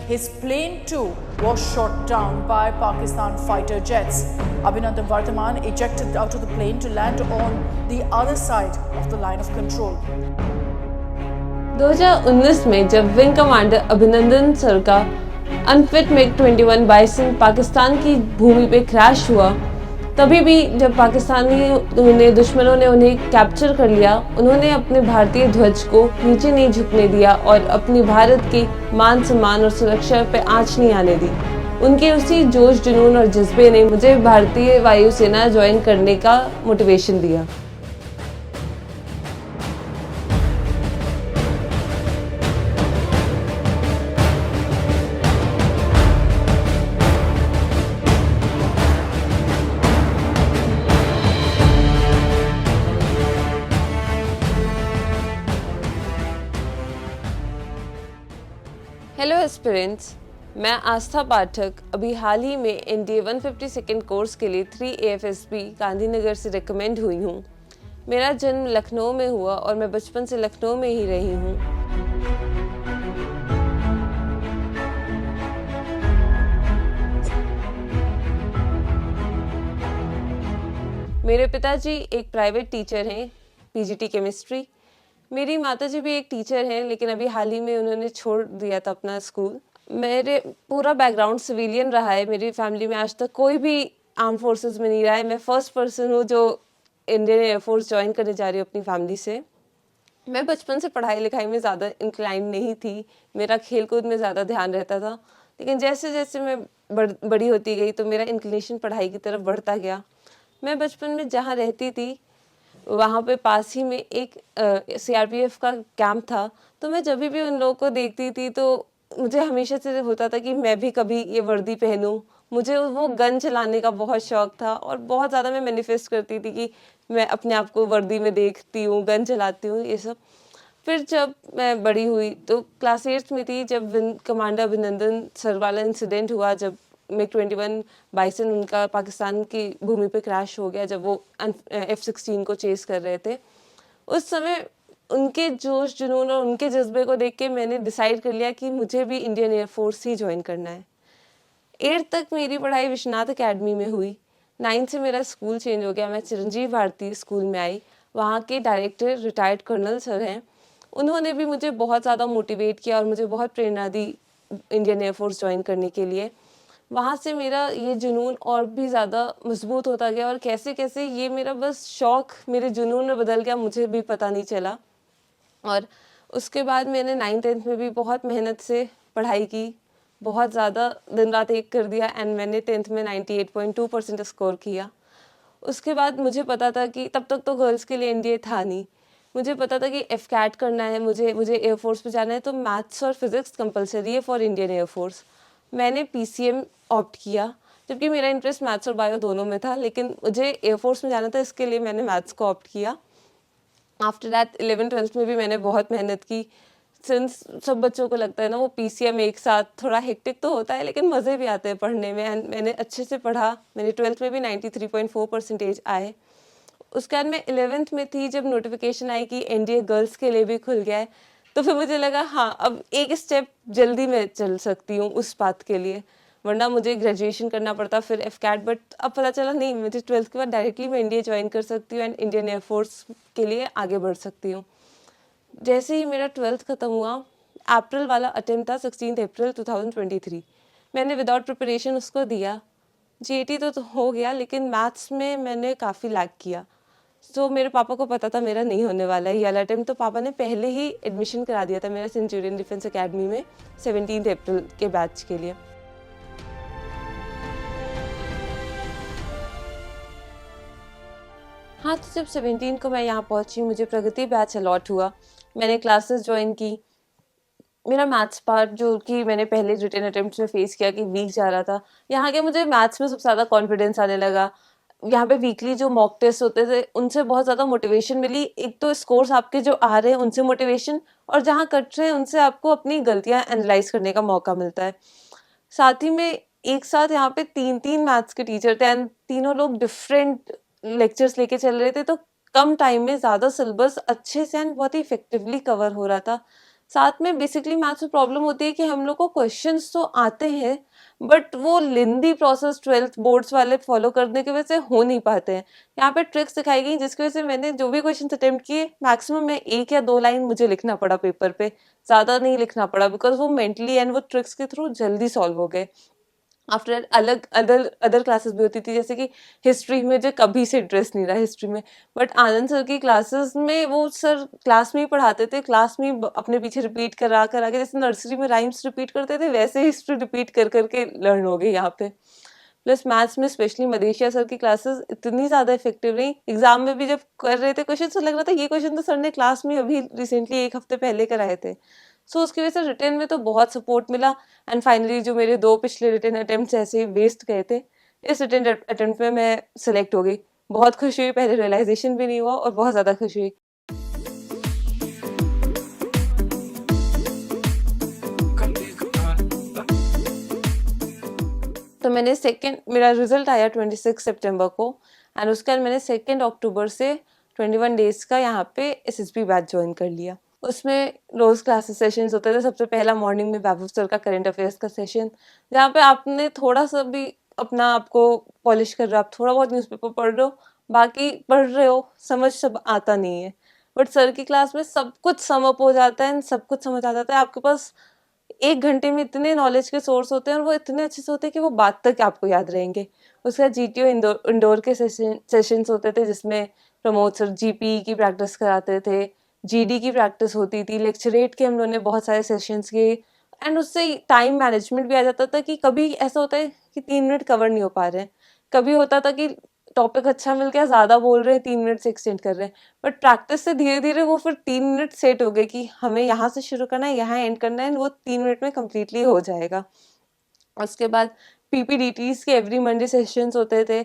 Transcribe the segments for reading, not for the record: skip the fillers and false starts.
his plane too was shot down by Pakistan fighter jets. Abhinandan Vardhaman ejected out of the plane to land on the other side of the line of control. 2019 में जब wing commander अभिनंदन sir का unfit MiG 21 bison Pakistan की भूमि पे crash हुआ, तभी भी जब पाकिस्तानी दुश्मनों ने उन्हें कैप्चर कर लिया, उन्होंने अपने भारतीय ध्वज को नीचे नहीं झुकने दिया और अपनी भारत के मान सम्मान और सुरक्षा पे आंच नहीं आने दी। उनके उसी जोश जुनून और जज्बे ने मुझे भारतीय वायुसेना ज्वाइन करने का मोटिवेशन दिया। हेलो एस्पिरेंट्स, मैं आस्था पाठक अभी हाल ही में NDA 152nd कोर्स के लिए 3 AFSB गांधीनगर से रिकमेंड हुई हूँ। मेरा जन्म लखनऊ में हुआ और मैं बचपन से लखनऊ में ही रही हूँ। मेरे पिताजी एक प्राइवेट टीचर हैं, PGT केमिस्ट्री। मेरी माताजी भी एक टीचर हैं, लेकिन अभी हाल ही में उन्होंने छोड़ दिया था अपना स्कूल। मेरे पूरा बैकग्राउंड सिविलियन रहा है। मेरी फैमिली में आज तक कोई भी आर्म फोर्सेस में नहीं रहा है। मैं फर्स्ट पर्सन हूँ जो इंडियन एयरफोर्स ज्वाइन करने जा रही हूँ अपनी फैमिली से। मैं बचपन से पढ़ाई लिखाई में ज़्यादा इंक्लाइन नहीं थी। मेरा खेल कूद में ज़्यादा ध्यान रहता था, लेकिन जैसे जैसे मैं बड़ी होती गई तो मेरा इंक्लिनेशन पढ़ाई की तरफ बढ़ता गया। मैं बचपन में जहाँ रहती थी वहाँ पे पास ही में एक CRPF का कैंप था, तो मैं जब भी उन लोगों को देखती थी तो मुझे हमेशा से होता था कि मैं भी कभी ये वर्दी पहनूं। मुझे वो गन चलाने का बहुत शौक था और बहुत ज़्यादा मैं मैनिफेस्ट करती थी कि मैं अपने आप को वर्दी में देखती हूँ, गन चलाती हूँ, ये सब। फिर जब मैं बड़ी हुई तो क्लास 8th में थी, जब विंग कमांडर अभिनंदन सर वाला इंसिडेंट हुआ, जब मिग 21 बाइसन उनका पाकिस्तान की भूमि पे क्रैश हो गया, जब वो F-16 को चेस कर रहे थे। उस समय उनके जोश जुनून और उनके जज्बे को देख के मैंने डिसाइड कर लिया कि मुझे भी इंडियन एयरफोर्स ही ज्वाइन करना है। 8th तक मेरी पढ़ाई विश्वनाथ अकेडमी में हुई। 9th से मेरा स्कूल चेंज हो गया, मैं चिरंजीव भारती स्कूल में आई। वहाँ के डायरेक्टर रिटायर्ड कर्नल सर हैं, उन्होंने भी मुझे बहुत ज़्यादा मोटिवेट किया और मुझे बहुत प्रेरणा दी इंडियन एयरफोर्स ज्वाइन करने के लिए। वहाँ से मेरा ये जुनून और भी ज़्यादा मजबूत होता गया और कैसे कैसे ये मेरा बस शौक़ मेरे जुनून में बदल गया, मुझे भी पता नहीं चला। और उसके बाद मैंने 9th 10th में भी बहुत मेहनत से पढ़ाई की, बहुत ज़्यादा दिन रात एक कर दिया एंड मैंने 10th में 98.2% स्कोर किया। उसके बाद मुझे पता था कि तब तक तो गर्ल्स के लिए NDA था नहीं। मुझे पता था कि FCAT करना है, मुझे एयरफोर्स पे जाना है, तो मैथ्स और फिज़िक्स कंपलसरी है फॉर इंडियन एयरफोर्स। मैंने PCM ऑप्ट किया, जबकि मेरा इंटरेस्ट मैथ्स और बायो दोनों में था, लेकिन मुझे एयरफोर्स में जाना था, इसके लिए मैंने मैथ्स को ऑप्ट किया। आफ्टर दैट 11th 12th में भी मैंने बहुत मेहनत की। सिंस सब बच्चों को लगता है ना, वो PCM एक साथ थोड़ा हेक्टिक तो होता है, लेकिन मज़े भी आते हैं पढ़ने में। एंड मैंने अच्छे से पढ़ा, मेरे 12th में भी 93.4% आए। उसके बाद मैं 11th में थी जब नोटिफिकेशन आई कि NDA गर्ल्स के लिए भी खुल गया है, तो फिर मुझे लगा हाँ, अब एक स्टेप जल्दी मैं चल सकती हूँ उस बात के लिए, वरना मुझे ग्रेजुएशन करना पड़ता फिर FCAT। बट अब पता चला नहीं, मुझे 12th के बाद डायरेक्टली मैं NDA ज्वाइन कर सकती हूँ एंड इंडियन एयरफोर्स के लिए आगे बढ़ सकती हूँ। जैसे ही मेरा 12th ख़त्म हुआ, अप्रैल वाला अटेम्प्ट था 16 अप्रैल 2023, मैंने विदाउट प्रिपरेशन उसको दिया। GAT तो हो गया, लेकिन मैथ्स में मैंने काफ़ी लैग किया। तो मेरे पापा को पता था मेरा नहीं होने वाला है ये वाला अटेम्प्ट, तो पापा ने पहले ही एडमिशन करा दिया था मेरा सेंचुरियन डिफेंस अकेडमी में 17 अप्रैल के बैच के लिए। हाँ, तो जब 17 को मैं यहाँ पहुँची, मुझे प्रगति बैच अलॉट हुआ, मैंने क्लासेस ज्वाइन की। मेरा मैथ्स पार्ट जो कि मैंने पहले रिटन अटेम्प्ट्स में फेस किया कि वीक जा रहा था, यहाँ के मुझे मैथ्स में सबसे ज़्यादा कॉन्फिडेंस आने लगा। यहाँ पे वीकली जो मॉक टेस्ट होते थे उनसे बहुत ज़्यादा मोटिवेशन मिली। एक तो स्कोर्स आपके जो आ रहे हैं उनसे मोटिवेशन, और जहाँ कट रहे हैं उनसे आपको अपनी गलतियाँ एनालाइज करने का मौका मिलता है। साथ ही में एक साथ यहाँ पे 3 मैथ्स के टीचर थे एंड तीनों लोग डिफरेंट लेक्चर्स लेके चल रहे थे, तो कम टाइम में ज़्यादा सिलेबस अच्छे से एंड बहुत ही इफेक्टिवली कवर हो रहा था। साथ में बेसिकली मैथ्स में प्रॉब्लम होती है कि हम लोग को क्वेश्चंस तो आते हैं बट वो लेंदी प्रोसेस 12th बोर्ड्स वाले फॉलो करने की वजह से हो नहीं पाते हैं। यहाँ पे ट्रिक्स सिखाई गई जिसकी वजह से मैंने जो भी क्वेश्चन अटेम्प्ट किए मैक्सिमम में 1 या 2 लाइन मुझे लिखना पड़ा पेपर पे, ज़्यादा नहीं लिखना पड़ा बिकॉज वो मेंटली एंड वो ट्रिक्स के थ्रू जल्दी सॉल्व हो गए। आफ्टर अलग अदर अदर क्लासेस भी होती थी, जैसे कि हिस्ट्री में जो कभी से इंटरेस्ट नहीं रहा हिस्ट्री में, बट आनंद सर की क्लासेस में वो सर क्लास में ही पढ़ाते थे, क्लास में ही अपने पीछे रिपीट करा करा के, जैसे नर्सरी में राइम्स रिपीट करते थे वैसे हिस्ट्री रिपीट कर करके लर्न हो गई यहाँ पे। प्लस मैथ्स में स्पेशली मदेशिया सर की क्लासेस इतनी ज़्यादा इफेक्टिव रही, एग्जाम में भी जब कर रहे थे क्वेश्चन तो लग रहा था ये क्वेश्चन तो सर ने क्लास में अभी रिसेंटली 1 हफ्ते पहले कराए थे। सो उसकी वजह से रिटर्न में तो बहुत सपोर्ट मिला एंड फाइनली जो मेरे 2 पिछले रिटर्न अटेम्प्ट ऐसे ही वेस्ट गए थे, इस रिटर्न अटेम्प्ट में मैं सिलेक्ट हो गई। बहुत खुशी हुई, पहले रियलाइजेशन भी नहीं हुआ और बहुत ज़्यादा खुशी हुई। तो मैंने मेरा रिजल्ट आया 26 सितंबर को एंड उसके बाद मैंने 2 अक्टूबर से 21 डेज का यहाँ पे एसएसबी बैच ज्वाइन कर लिया। उसमें रोज क्लासेस सेशंस होते थे। सबसे पहला मॉर्निंग में वैभव सर का करंट अफेयर्स का सेशन, जहाँ पे आपने थोड़ा सा भी अपना आपको पॉलिश कर रहे हो, आप थोड़ा बहुत न्यूज़पेपर पढ़ रहे हो, बाकी पढ़ रहे हो, समझ सब आता नहीं है। बट सर की क्लास में सब कुछ सम अप हो जाता है, सब कुछ समझ आ जाता है। आपके पास 1 घंटे में इतने नॉलेज के सोर्स होते हैं और वो इतने अच्छे से होते हैं कि वो बात तक आपको याद रहेंगे। उसके बाद जीटीओ इंडोर के सेशंस होते थे, जिसमें प्रमोद सर जीपी की प्रैक्टिस कराते थे, जीडी की प्रैक्टिस होती थी, लेक्चरेट के हम लोगों ने बहुत सारे सेशंस किए एंड उससे टाइम मैनेजमेंट भी आ जाता था कि कभी ऐसा होता है कि 3 मिनट कवर नहीं हो पा रहे हैं, कभी होता था कि टॉपिक अच्छा मिल गया, ज़्यादा बोल रहे हैं, 3 मिनट से एक्सटेंड कर रहे हैं, बट प्रैक्टिस से धीरे धीरे वो फिर 3 मिनट सेट हो गए कि हमें यहाँ से शुरू करना है, यहाँ एंड करना है, वो 3 मिनट में कम्प्लीटली हो जाएगा। उसके बाद पीपीडीटीज के एवरी मंडे सेशंस होते थे,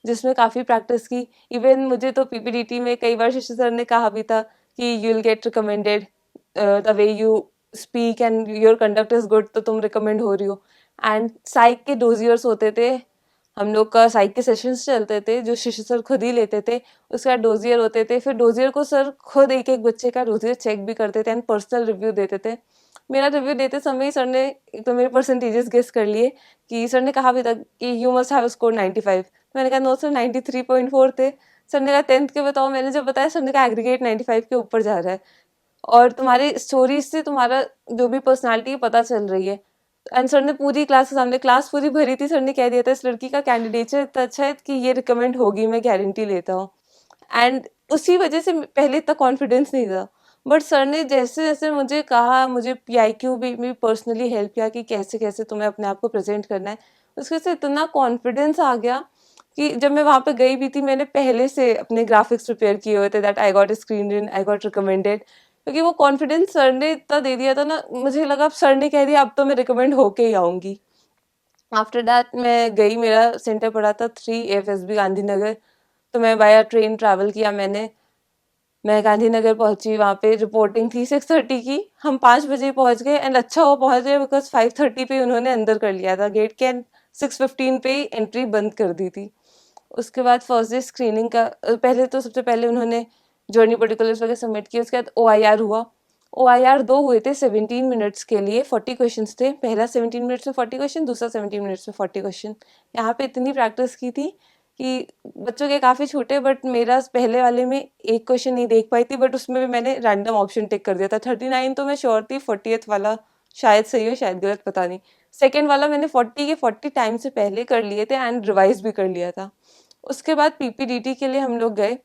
जिसमें काफ़ी प्रैक्टिस की। इवन मुझे तो पीपीडीटी में कई बार शशि सर ने कहा भी था कि you will get recommended, the way you speak and your conduct is good, तो तुम रिकमेंड हो रही हो। एंड साइक के डोजियर्स होते थे, हम लोग का साइक के सेशंस चलते थे जो शशि सर खुद ही लेते थे। उसके बाद डोजियर होते थे, फिर डोजियर को सर खुद एक एक बच्चे का डोजियर चेक भी करते थे एंड पर्सनल रिव्यू देते थे। मेरा रिव्यू देते समय ही सर ने एक तो मेरे परसेंटेजेस गेस कर लिए कि सर ने कहा भी था कि यू मस्ट हैव स्कोर 95। मैंने कहा नो सर 93.4 थे। सर ने कहा 10th के बताओ, मैंने जब बताया सर ने कहा एग्रीगेट 95 के ऊपर जा रहा है और तुम्हारी स्टोरीज से तुम्हारा जो भी पर्सनालिटी है पता चल रही है। एंड सर ने पूरी क्लास के सामने, क्लास पूरी भरी थी, सर ने कह दिया था इस लड़की का कैंडिडेचर इतना अच्छा है कि ये रिकमेंड होगी, मैं गारंटी लेता हूँ। एंड उसी वजह से पहले इतना कॉन्फिडेंस नहीं था, बट सर ने जैसे जैसे मुझे कहा, मुझे पीआईक्यू भी पर्सनली हेल्प किया कि कैसे कैसे तुम्हें अपने आप को प्रेजेंट करना है, उसके से इतना कॉन्फिडेंस आ गया कि जब मैं वहाँ पे गई भी थी, मैंने पहले से अपने ग्राफिक्स प्रिपेयर किए हुए थे, that I got screen in, I got recommended, क्योंकि वो कॉन्फिडेंस सर ने इतना दे दिया था ना, मुझे लगा अब सर ने कह दिया अब तो मैं रिकमेंड होके ही आऊँगी। आफ्टर दैट मैं गई, मेरा सेंटर पड़ा था 3 AFSB गांधीनगर, तो मैं बाया ट्रेन ट्रैवल किया। मैं गांधीनगर पहुंची, वहाँ पे रिपोर्टिंग थी 6:30 की, हम 5 बजे पहुंच गए एंड अच्छा वो पहुंच गए बिकॉज 5:30 पे उन्होंने अंदर कर लिया था गेट के एंड 6:15 पे एंट्री बंद कर दी थी। उसके बाद फर्स्ट डे स्क्रीनिंग का पहले तो सबसे पहले उन्होंने जर्नी पर्टिकुलर्स वगैरह सबमिट किए, उसके बाद OIR हुआ। OIR 2 हुए थे 17 मिनट्स के लिए, 40 क्वेश्चन थे, पहला 17 मिनट्स में 40 क्वेश्चन, दूसरा 17 मिनट्स में 40 क्वेश्चन। यहाँ पे इतनी प्रैक्टिस की थी कि बच्चों के काफ़ी छूटे, बट मेरा पहले वाले में एक क्वेश्चन नहीं देख पाई थी, बट उसमें भी मैंने रैंडम ऑप्शन टिक कर दिया था। 39 तो मैं श्योर थी, 40th वाला शायद सही हो शायद गलत, पता नहीं। सेकेंड वाला मैंने 40 के 40 टाइम से पहले कर लिए थे एंड रिवाइज भी कर लिया था। उसके बाद पीपीडीटी के लिए हम लोग गए,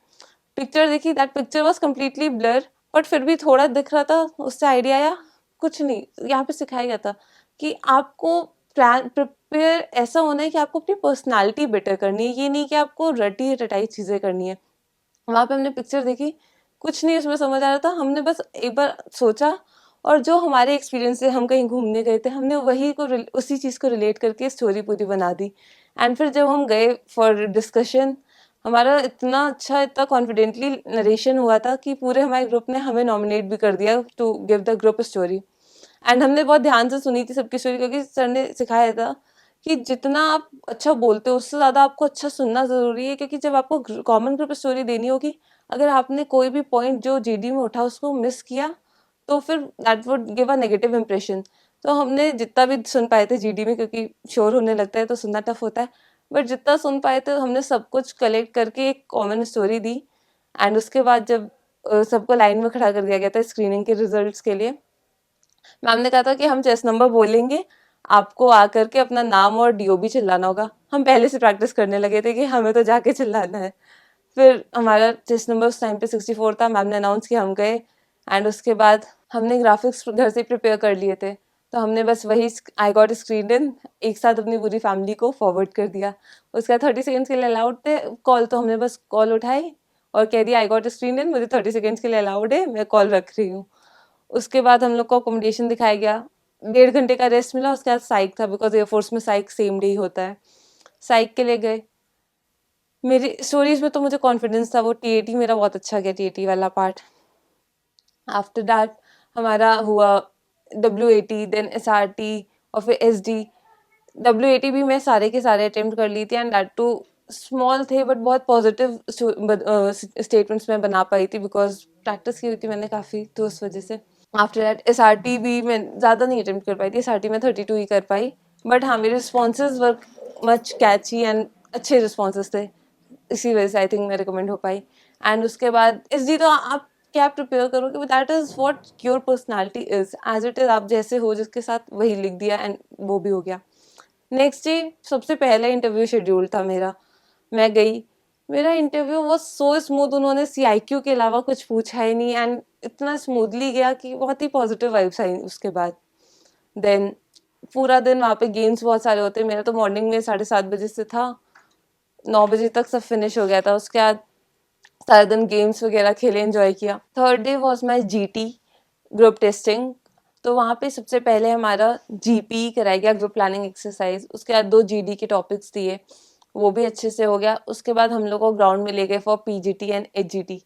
पिक्चर देखी, that picture was completely blur, but फिर भी थोड़ा दिख रहा था, उससे आइडिया आया। कुछ नहीं, यहाँ पे सिखाया गया था कि आपको प्रिपेयर ऐसा होना है कि आपको अपनी पर्सनालिटी बेटर करनी है, ये नहीं कि आपको रटी रटाई चीज़ें करनी है। वहाँ पे हमने पिक्चर देखी, कुछ नहीं उसमें समझ आ रहा था, हमने बस एक बार सोचा और जो हमारे एक्सपीरियंस से हम कहीं घूमने गए थे, हमने वही को उसी चीज़ को रिलेट करके स्टोरी पूरी बना दी। एंड फिर जब हम गए फॉर डिस्कशन, हमारा इतना अच्छा, इतना कॉन्फिडेंटली नरेशन हुआ था कि पूरे हमारे ग्रुप ने हमें नॉमिनेट भी कर दिया to give the group story. And हमने बहुत ध्यान से सुनी थी सबकी स्टोरी, क्योंकि सर ने सिखाया था कि जितना आप अच्छा बोलते हो उससे ज़्यादा आपको अच्छा सुनना ज़रूरी है, क्योंकि जब आपको कॉमन ग्रुप स्टोरी देनी होगी, अगर आपने कोई भी पॉइंट जो जीडी में उठा उसको मिस किया तो फिर that would give a negative impression. तो हमने जितना भी सुन पाए थे जीडी में, क्योंकि शोर होने लगता है तो सुनना टफ होता है, बट जितना सुन पाए थे हमने सब कुछ कलेक्ट करके एक कॉमन स्टोरी दी। एंड उसके बाद जब सबको लाइन में खड़ा कर दिया गया था स्क्रीनिंग के रिजल्ट्स के लिए, मैम ने कहा था कि हम चेस नंबर बोलेंगे, आपको आकर के अपना नाम और डीओबी चिल्लाना होगा। हम पहले से प्रैक्टिस करने लगे थे कि हमें तो जाके चिल्लाना है। फिर हमारा चेस नंबर उस टाइम पे 64 था, मैम ने अनाउंस किया, हम गए। एंड उसके बाद हमने ग्राफिक्स घर से प्रिपेयर कर लिए थे, तो हमने बस वही आई गॉट स्क्रीन इन एक साथ अपनी पूरी फैमिली को फॉरवर्ड कर दिया। उसके बाद 30 सेकेंड्स के लिए अलाउड थे कॉल, तो हमने बस कॉल उठाई और कह दिया आई गॉट स्क्रीन इन, मुझे 30 सेकेंड्स के लिए अलाउड है, मैं कॉल रख रही हूँ। उसके बाद हम लोग को अकोमोडेशन दिखाया गया, 1.5 घंटे का रेस्ट मिला। उसके बाद साइक था, बिकॉज एयरफोर्स में साइक सेम डे ही होता है। साइक के लिए गए। मेरी स्टोरीज में तो मुझे कॉन्फिडेंस था, वो टीएटी मेरा बहुत अच्छा गया, टीएटी वाला पार्ट। आफ्टर दैट हमारा हुआ WAT, देन SRT और फिर SD। WAT भी मैं सारे के सारे अटेम्प्ट कर ली थी, एंड दैट टू स्मॉल थे बट बहुत पॉजिटिव स्टेटमेंट्स मैं बना पाई थी, बिकॉज प्रैक्टिस की हुई थी मैंने काफ़ी, तो उस वजह से। आफ्टर दैट SRT भी मैं ज़्यादा नहीं अटेम्प्ट कर पाई थी, SRT में 32 ही कर पाई। बट हाँ, मेरे responses were much Kainchi and अच्छे रिस्पॉन्सेज थे, इसी वजह से आई थिंक मैं रिकमेंड हो पाई। एंड उसके बाद SD तो आप क्या प्रिपेयर करोगे, but that is what your personality is, as it is, आप जैसे हो जिसके साथ वही लिख दिया एंड वो भी हो गया। नेक्स्ट डे सबसे पहला इंटरव्यू शेड्यूल था मेरा, मैं गई। मेरा इंटरव्यू वो सो स्मूथ, उन्होंने CIQ के अलावा कुछ पूछा ही नहीं, एंड इतना स्मूथली गया कि बहुत ही पॉजिटिव वाइब्स आई उसके बाद। देन पूरा दिन वहाँ पे गेम्स बहुत सारे होते हैं, मेरा तो मॉर्निंग में 7:30 बजे से था, 9 बजे तक सब फिनिश हो गया था। उसके बाद सारा दिन गेम्स वगैरह खेले, एंजॉय किया। Third day was my GT group testing. तो वहाँ पे सबसे पहले हमारा GP कराया गया, ग्रुप प्लानिंग एक्सरसाइज। उसके बाद 2 GD के टॉपिक्स दिए, वो भी अच्छे से हो गया। उसके बाद हम लोग को ग्राउंड में ले गए फॉर PGT एंड HGT।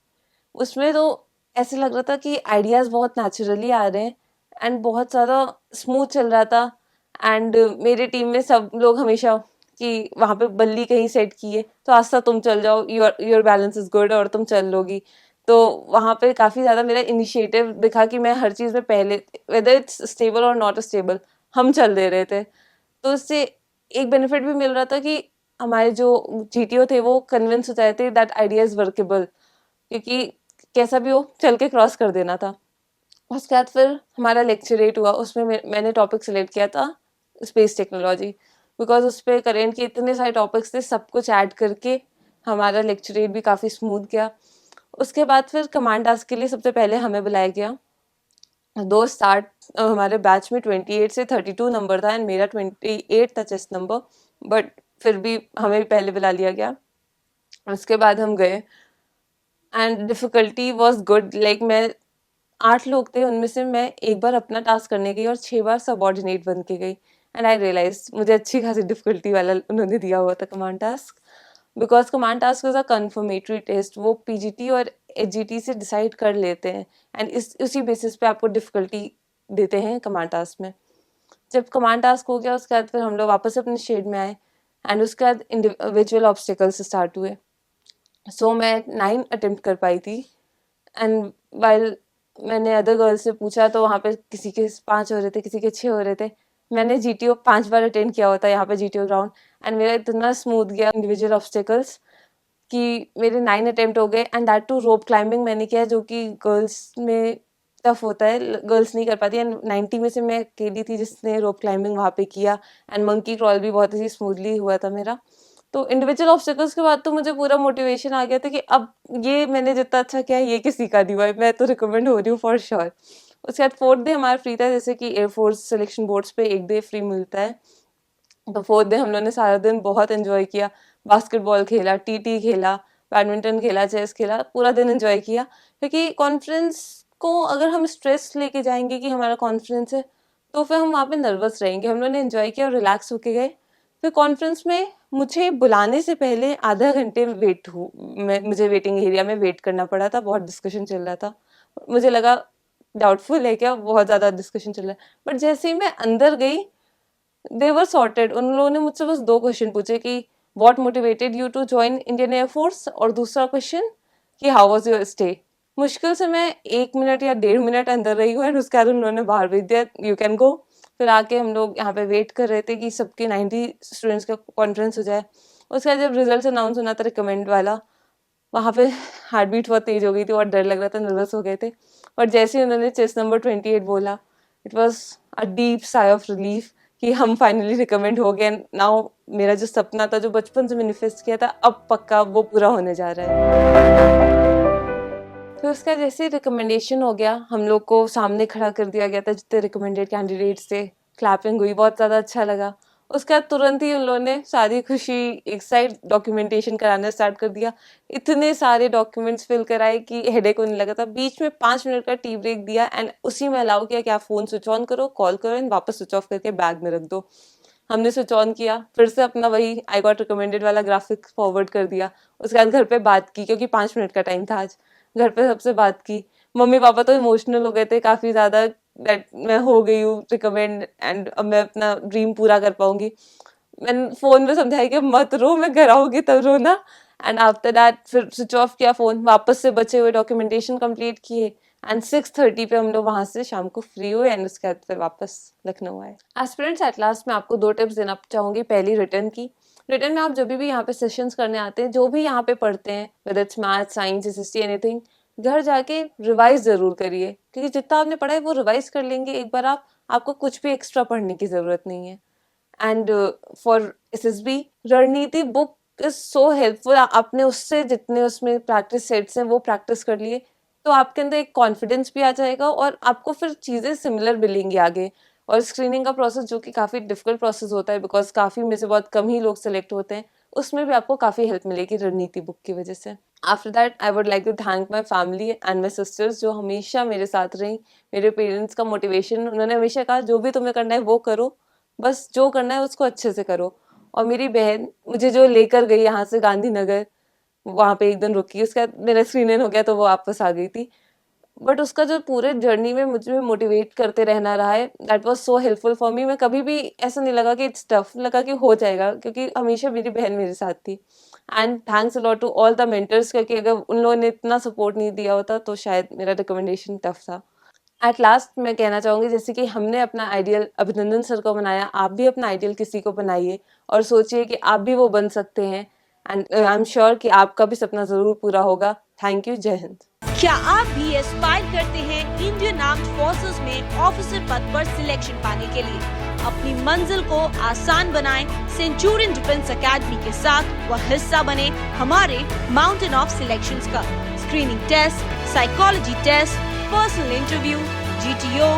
उसमें तो ऐसे लग रहा था कि आइडियाज़ बहुत नेचुरली आ रहे हैं एंड बहुत ज़्यादा स्मूथ चल रहा था। एंड मेरी टीम में सब लोग हमेशा कि वहाँ पे बल्ली कहीं सेट की है तो आस्था तुम चल जाओ, योर बैलेंस इज गुड, और तुम चल लोगी। तो वहाँ पे काफ़ी ज़्यादा मेरा इनिशिएटिव दिखा कि मैं हर चीज़ में पहले, वेदर इट्स स्टेबल और नॉट स्टेबल, हम चल दे रहे थे। तो इससे एक बेनिफिट भी मिल रहा था कि हमारे जो GTO थे वो कन्विंस हो जाते थे दैट आइडिया इज़ वर्केबल, क्योंकि कैसा भी हो चल के क्रॉस कर देना था। उसके बाद फिर हमारा लेक्चरेट हुआ, उसमें मैंने टॉपिक सेलेक्ट किया था स्पेस टेक्नोलॉजी, बिकॉज उस पर करेंट के इतने सारे टॉपिक्स थे, सब कुछ ऐड करके हमारा लेक्चरेट भी काफ़ी स्मूथ गया। उसके बाद फिर कमांड टास्क के लिए सबसे पहले हमें बुलाया गया। दो स्टार्ट हमारे बैच में 28 से 32 नंबर था एंड मेरा 28 था चेस्ट नंबर, बट फिर भी हमें पहले बुला लिया गया। उसके बाद हम गए and difficulty was good, like मैं 8 लोग थे, उनमें से मैं एक बार अपना टास्क करने गई और 6 बार सबऑर्डिनेट बन के गई। एंड आई रियलाइज मुझे अच्छी खासी डिफ़िकल्टी वाला उन्होंने दिया हुआ था command task, because command task is a confirmatory test. वो PGT और HGT से डिसाइड कर लेते हैं एंड उसी बेसिस पे आपको डिफ़िकल्टी देते हैं कमांड टास्क में। जब कमांड टास्क हो गया उसके बाद फिर हम लोग वापस अपने शेड में आए एंड उसके बाद इंडिविजुअल ऑब्स्टिकल्स स्टार्ट हुए। सो मैं 9 अटेम्प्ट कर पाई थी एंड वाइल मैंने अदर गर्ल्स से पूछा तो वहाँ पे किसी के 5 हो रहे थे, किसी के 6 हो रहे थे। मैंने GTO 5 बार अटेंड किया होता है यहाँ पे GTO ग्राउंड, एंड मेरा इतना स्मूथ गया इंडिविजुअल ऑब्स्टिकल्स कि मेरे 9 अटेम्प्ट हो गए। And that too rope climbing मैंने किया, जो कि गर्ल्स में टफ होता है, गर्ल्स नहीं कर पाती। एंड 90 में से मैं अकेली थी जिसने रोप क्लाइंबिंग वहाँ पे किया एंड मंकी क्रॉल भी बहुत ही स्मूथली हुआ था मेरा। तो इंडिविजुअल ऑब्स्टिकल्स के बाद तो मुझे पूरा मोटिवेशन आ गया था कि अब ये मैंने जितना अच्छा किया ये किसी का नहीं हुआ है, मैं तो रिकमेंड हो रही हूँ फॉर श्योर। उसके बाद 4th डे हमारा फ्री था, जैसे कि एयरफोर्स सिलेक्शन बोर्ड्स पे 1 डे फ्री मिलता है। तो 4th डे हम लोगों ने सारा दिन बहुत एंजॉय किया, बास्केटबॉल खेला, TT खेला, बैडमिंटन खेला, चेस खेला, पूरा दिन एंजॉय किया। क्योंकि कॉन्फ्रेंस को अगर हम स्ट्रेस लेके जाएंगे कि हमारा कॉन्फ्रेंस है तो फिर हम वहाँ पे नर्वस रहेंगे। हम लोगों ने एंजॉय किया और रिलैक्स होके गए। फिर कॉन्फ्रेंस में मुझे बुलाने से पहले आधा घंटे मुझे वेटिंग एरिया में वेट करना पड़ा था, बहुत डिस्कशन चल रहा था। मुझे लगा डाउटफुल है क्या, बहुत ज़्यादा डिस्कशन चल रहा है, बट जैसे ही मैं अंदर गई दे वर सॉर्टेड। उन लोगों ने मुझसे बस 2 क्वेश्चन पूछे कि what motivated you to join Indian air force, और दूसरा क्वेश्चन कि हाउ वाज योर स्टे। मुश्किल से मैं 1 मिनट या 1.5 मिनट अंदर रही हूँ, एंड उसके बाद उन्होंने बाहर भेज दिया, यू कैन गो। फिर आके हम लोग यहाँ पे वेट कर रहे थे कि सबके 90 स्टूडेंट्स का कॉन्फ्रेंस हो जाए। उसके बाद जब रिजल्ट अनाउंस होना था रिकमेंड वाला, वहाँ पे हार्ट बीट बहुत तेज हो गई थी और डर लग रहा था, नर्वस हो गए थे। और जैसे ही उन्होंने चेस्ट नंबर 28 बोला, it was a deep sigh of relief कि हम फाइनली रिकमेंड हो गए। नाउ मेरा जो सपना था, जो बचपन से मैनिफेस्ट किया था, अब पक्का वो पूरा होने जा रहा है। तो उसका जैसे रिकमेंडेशन हो गया, हम लोग को सामने खड़ा कर दिया गया था जितने रिकमेंडेड कैंडिडेट्स थे, क्लैपिंग हुई, बहुत ज़्यादा अच्छा लगा। उसके बाद तुरंत ही उन लोगों ने सारी खुशी एक साइड डॉक्यूमेंटेशन कराना स्टार्ट कर दिया। इतने सारे डॉक्यूमेंट्स फिल कराए कि हेडेक होने लगा था। बीच में 5 मिनट का टी ब्रेक दिया एंड उसी में अलाउ किया कि आप फ़ोन स्विच ऑन करो, कॉल करो एंड वापस स्विच ऑफ करके बैग में रख दो। हमने स्विच ऑन किया, फिर से अपना वही आई गॉट रिकमेंडेड वाला ग्राफिक फॉरवर्ड कर दिया। उसके बाद घर पे बात की, क्योंकि 5 मिनट का टाइम था आज। घर पे सबसे बात की। मम्मी पापा तो इमोशनल हो गए थे काफ़ी ज़्यादा, दैट मैं हो गई हूँ रिकमेंड एंड अब मैं अपना ड्रीम पूरा कर पाऊंगी। मैंने फ़ोन में समझाया कि मत रो, मैं घर आऊँगी तब रोना। एंड आफ्टर दैट फिर स्विच ऑफ किया फ़ोन, वापस से बचे हुए डॉक्यूमेंटेशन कंप्लीट किए एंड 6:30 पे हम लोग वहाँ से शाम को फ्री हुए एंड उसके बाद फिर वापस लखनऊ आए। एस्पिरेंट्स एट लास्ट में आपको 2 टिप्स देना चाहूँगी। पहली रिटर्न की। रिटर्न में आप जब भी यहाँ पे सेशंस करने आते हैं, जो भी यहाँ पे पढ़ते हैं, whether it's math, science, SST, anything, घर जाके रिवाइज ज़रूर करिए, क्योंकि जितना आपने पढ़ा है वो रिवाइज कर लेंगे एक बार आपको कुछ भी एक्स्ट्रा पढ़ने की ज़रूरत नहीं है। एंड फॉर एसएसबी, रणनीति बुक इज सो हेल्पफुल। आपने उससे जितने उसमें प्रैक्टिस सेट्स हैं वो प्रैक्टिस कर लिए, तो आपके अंदर एक कॉन्फिडेंस भी आ जाएगा और आपको फिर चीज़ें सिमिलर मिलेंगी आगे। और स्क्रीनिंग का प्रोसेस, जो कि काफ़ी डिफिकल्ट प्रोसेस होता है बिकॉज काफ़ी में से बहुत कम ही लोग सेलेक्ट होते हैं, उसमें भी आपको काफ़ी हेल्प मिलेगी रणनीति बुक की वजह से। After that I would like to thank my family and my sisters, जो हमेशा मेरे साथ रहीं। मेरे पेरेंट्स का मोटिवेशन, उन्होंने हमेशा कहा जो भी तुम्हें करना है वो करो, बस जो करना है उसको अच्छे से करो। और मेरी बहन मुझे जो लेकर गई यहाँ से गांधीनगर, वहाँ पे एक दिन रुकी, उसके बाद मेरा स्क्रीन इन हो गया तो वो वापस आ गई थी। बट उसका जो पूरे जर्नी में मुझे मोटिवेट करते रहना रहा है, that was so helpful for me. मैं कभी भी ऐसा नहीं लगा कि इट्स टफ, लगा कि हो जाएगा, क्योंकि हमेशा मेरी बहन मेरे साथ थी। And thanks a lot to all the mentors, क्योंकि अगर उन लोगों ने इतना सपोर्ट नहीं दिया होता तो शायद मेरा रिकमेंडेशन टफ था। एट लास्ट मैं कहना चाहूँगी, जैसे कि हमने अपना आइडियल अभिनंदन सर को बनाया, आप भी अपना आइडियल किसी को बनाइए और सोचिए कि आप भी वो बन सकते हैं। एंड आई एम श्योर कि आपका भी सपना ज़रूर पूरा होगा। Thank you. जय हिंद। क्या आप भी एस्पायर करते हैं इंडियन आर्म्ड फोर्सेस में ऑफिसर पद पर सिलेक्शन पाने के लिए? अपनी मंजिल को आसान बनाएं सेंचुरियन डिफेंस एकेडमी के साथ व हिस्सा बने हमारे माउंटेन ऑफ सिलेक्शंस का। Screening test, psychology test, personal interview, GTO,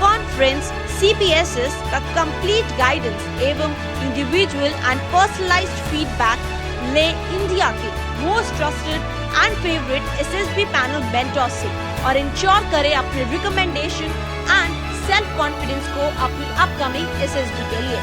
conference, CPSS का कंप्लीट गाइडेंस एवं इंडिविजुअल एंड पर्सनलाइज्ड फीडबैक ले इंडिया के most trusted and favourite SSB panel mentor से और इंश्योर करें अपने रिकमेंडेशन एंड सेल्फ कॉन्फिडेंस को अपनी अपकमिंग SSB के लिए।